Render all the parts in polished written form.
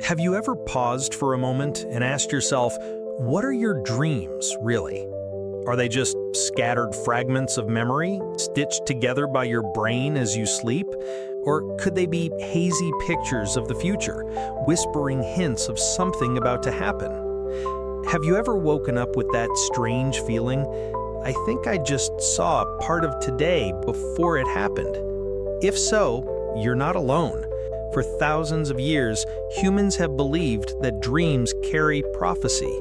Have you ever paused for a moment and asked yourself, what are your dreams, really? Are they just scattered fragments of memory, stitched together by your brain as you sleep? Or could they be hazy pictures of the future, whispering hints of something about to happen? Have you ever woken up with that strange feeling, I think I just saw a part of today before it happened? If so, you're not alone. For thousands of years, humans have believed that dreams carry prophecy.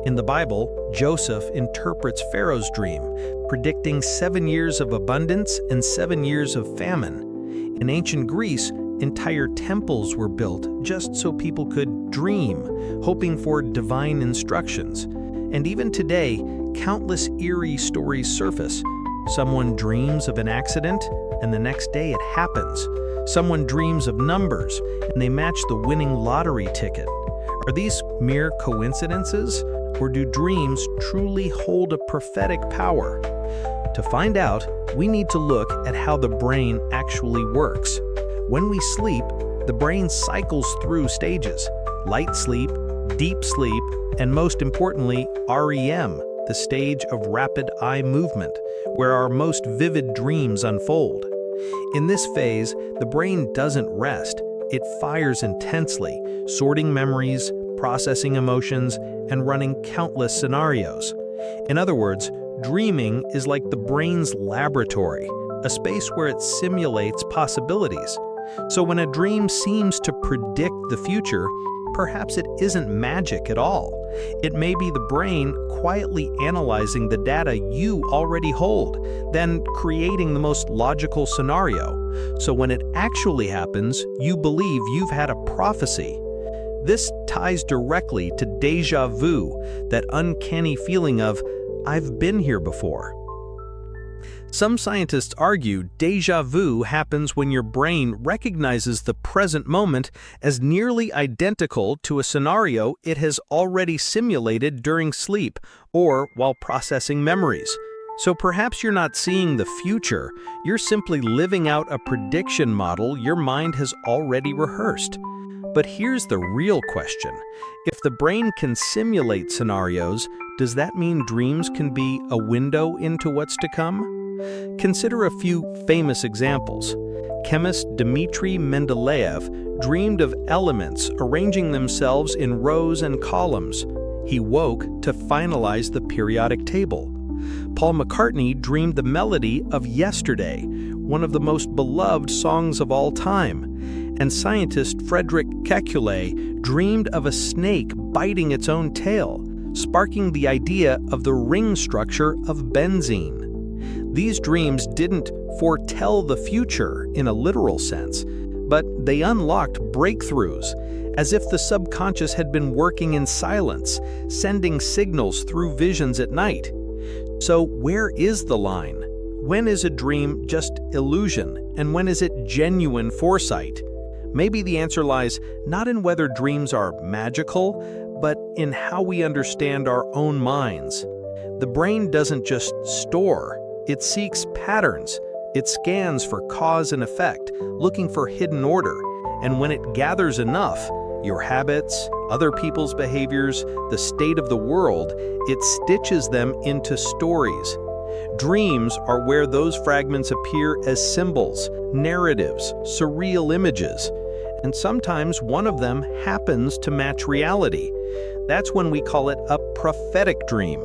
In the Bible, Joseph interprets Pharaoh's dream, predicting 7 years of abundance and 7 years of famine. In ancient Greece, entire temples were built just so people could dream, hoping for divine instructions. And even today, countless eerie stories surface. Someone dreams of an accident, and the next day it happens. Someone dreams of numbers, and they match the winning lottery ticket. Are these mere coincidences, or do dreams truly hold a prophetic power? To find out, we need to look at how the brain actually works. When we sleep, the brain cycles through stages: light sleep, deep sleep, and most importantly, REM, the stage of rapid eye movement, where our most vivid dreams unfold. In this phase, the brain doesn't rest. It fires intensely, sorting memories, processing emotions, and running countless scenarios. In other words, dreaming is like the brain's laboratory, a space where it simulates possibilities. So when a dream seems to predict the future, perhaps it isn't magic at all. It may be the brain quietly analyzing the data you already hold, then creating the most logical scenario. So when it actually happens, you believe you've had a prophecy. This ties directly to déjà vu, that uncanny feeling of, I've been here before. Some scientists argue déjà vu happens when your brain recognizes the present moment as nearly identical to a scenario it has already simulated during sleep or while processing memories. So perhaps you're not seeing the future, you're simply living out a prediction model your mind has already rehearsed. But here's the real question. If the brain can simulate scenarios, does that mean dreams can be a window into what's to come? Consider a few famous examples. Chemist Dmitri Mendeleev dreamed of elements arranging themselves in rows and columns. He woke to finalize the periodic table. Paul McCartney dreamed the melody of Yesterday, one of the most beloved songs of all time. And scientist Frederick Kekule dreamed of a snake biting its own tail, sparking the idea of the ring structure of benzene. These dreams didn't foretell the future in a literal sense, but they unlocked breakthroughs, as if the subconscious had been working in silence, sending signals through visions at night. So where is the line? When is a dream just illusion, and when is it genuine foresight? Maybe the answer lies not in whether dreams are magical, but in how we understand our own minds. The brain doesn't just store. It seeks patterns. It scans for cause and effect, looking for hidden order. And when it gathers enough, your habits, other people's behaviors, the state of the world, it stitches them into stories. Dreams are where those fragments appear as symbols, narratives, surreal images. And sometimes one of them happens to match reality. That's when we call it a prophetic dream.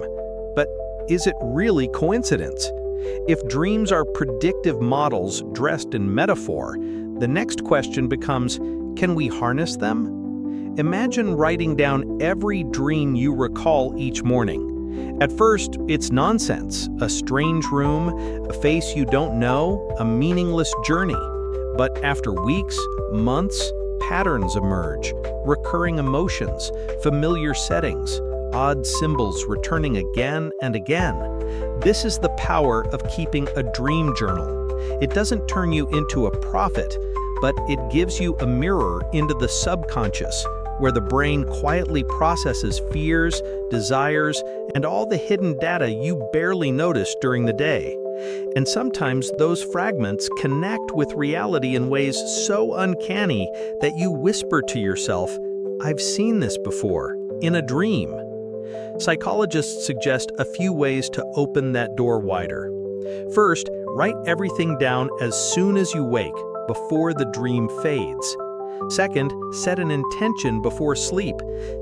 But is it really coincidence? If dreams are predictive models dressed in metaphor, the next question becomes, can we harness them? Imagine writing down every dream you recall each morning. At first, it's nonsense, a strange room, a face you don't know, a meaningless journey. But after weeks, months, patterns emerge, recurring emotions, familiar settings, odd symbols returning again and again. This is the power of keeping a dream journal. It doesn't turn you into a prophet, but it gives you a mirror into the subconscious, where the brain quietly processes fears, desires, and all the hidden data you barely notice during the day. And sometimes those fragments connect with reality in ways so uncanny that you whisper to yourself, I've seen this before, in a dream. Psychologists suggest a few ways to open that door wider. First, write everything down as soon as you wake, before the dream fades. Second, set an intention before sleep.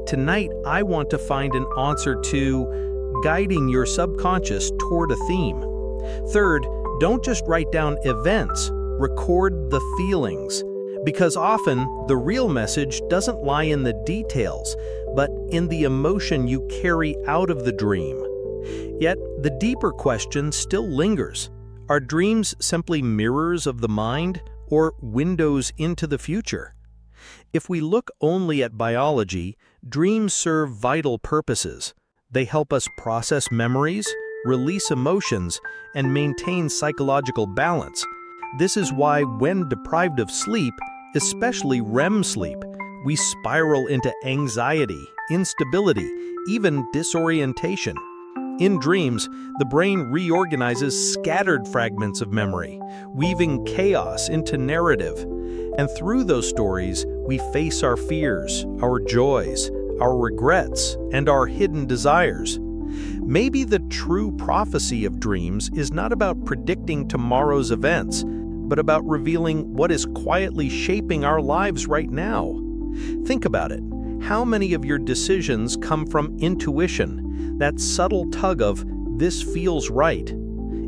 Tonight, I want to find an answer to, guiding your subconscious toward a theme. Third, don't just write down events, record the feelings. Because often, the real message doesn't lie in the details, but in the emotion you carry out of the dream. Yet, the deeper question still lingers. Are dreams simply mirrors of the mind, or windows into the future? If we look only at biology, dreams serve vital purposes. They help us process memories, release emotions, and maintain psychological balance. This is why when deprived of sleep, especially REM sleep, we spiral into anxiety, instability, even disorientation. In dreams, the brain reorganizes scattered fragments of memory, weaving chaos into narrative. And through those stories, we face our fears, our joys, our regrets, and our hidden desires. Maybe the true prophecy of dreams is not about predicting tomorrow's events, but about revealing what is quietly shaping our lives right now. Think about it. How many of your decisions come from intuition, that subtle tug of, this feels right?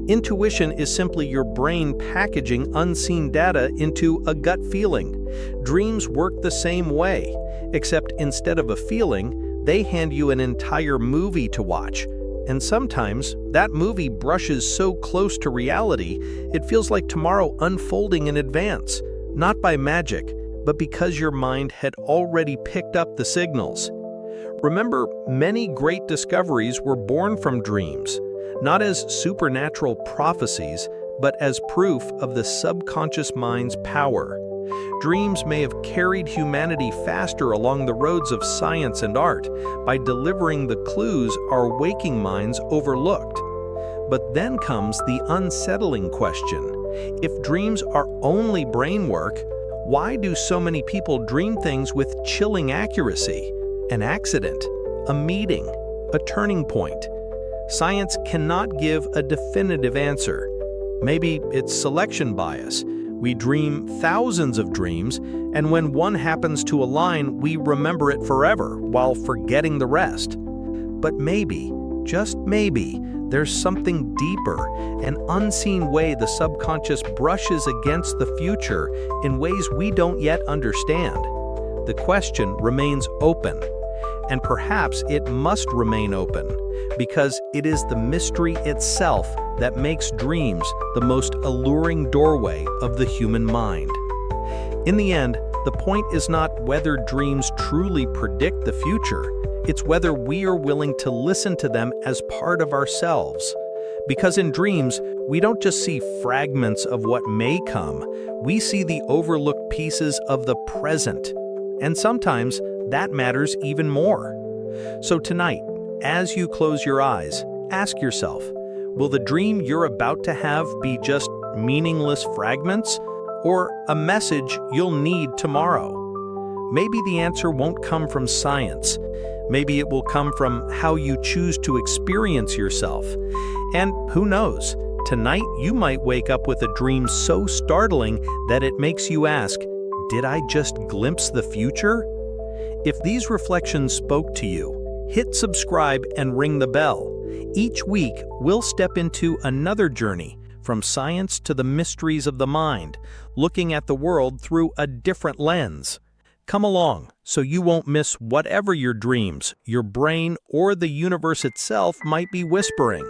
Intuition is simply your brain packaging unseen data into a gut feeling. Dreams work the same way, except instead of a feeling, they hand you an entire movie to watch. And sometimes, that movie brushes so close to reality, it feels like tomorrow unfolding in advance, not by magic, but because your mind had already picked up the signals. Remember, many great discoveries were born from dreams, not as supernatural prophecies, but as proof of the subconscious mind's power. Dreams may have carried humanity faster along the roads of science and art by delivering the clues our waking minds overlooked. But then comes the unsettling question. If dreams are only brain work, why do so many people dream things with chilling accuracy? An accident, a meeting, a turning point. Science cannot give a definitive answer. Maybe it's selection bias. We dream thousands of dreams, and when one happens to align, we remember it forever while forgetting the rest. But maybe, just maybe, there's something deeper, an unseen way the subconscious brushes against the future in ways we don't yet understand. The question remains open, and perhaps it must remain open, because it is the mystery itself that makes dreams the most alluring doorway of the human mind. In the end, the point is not whether dreams truly predict the future, it's whether we are willing to listen to them as part of ourselves. Because in dreams, we don't just see fragments of what may come, we see the overlooked pieces of the present. And sometimes, that matters even more. So tonight, as you close your eyes, ask yourself, will the dream you're about to have be just meaningless fragments, or a message you'll need tomorrow? Maybe the answer won't come from science. Maybe it will come from how you choose to experience yourself. And who knows, tonight you might wake up with a dream so startling that it makes you ask, did I just glimpse the future? If these reflections spoke to you, hit subscribe and ring the bell. Each week, we'll step into another journey, from science to the mysteries of the mind, looking at the world through a different lens. Come along, so you won't miss whatever your dreams, your brain, or the universe itself might be whispering.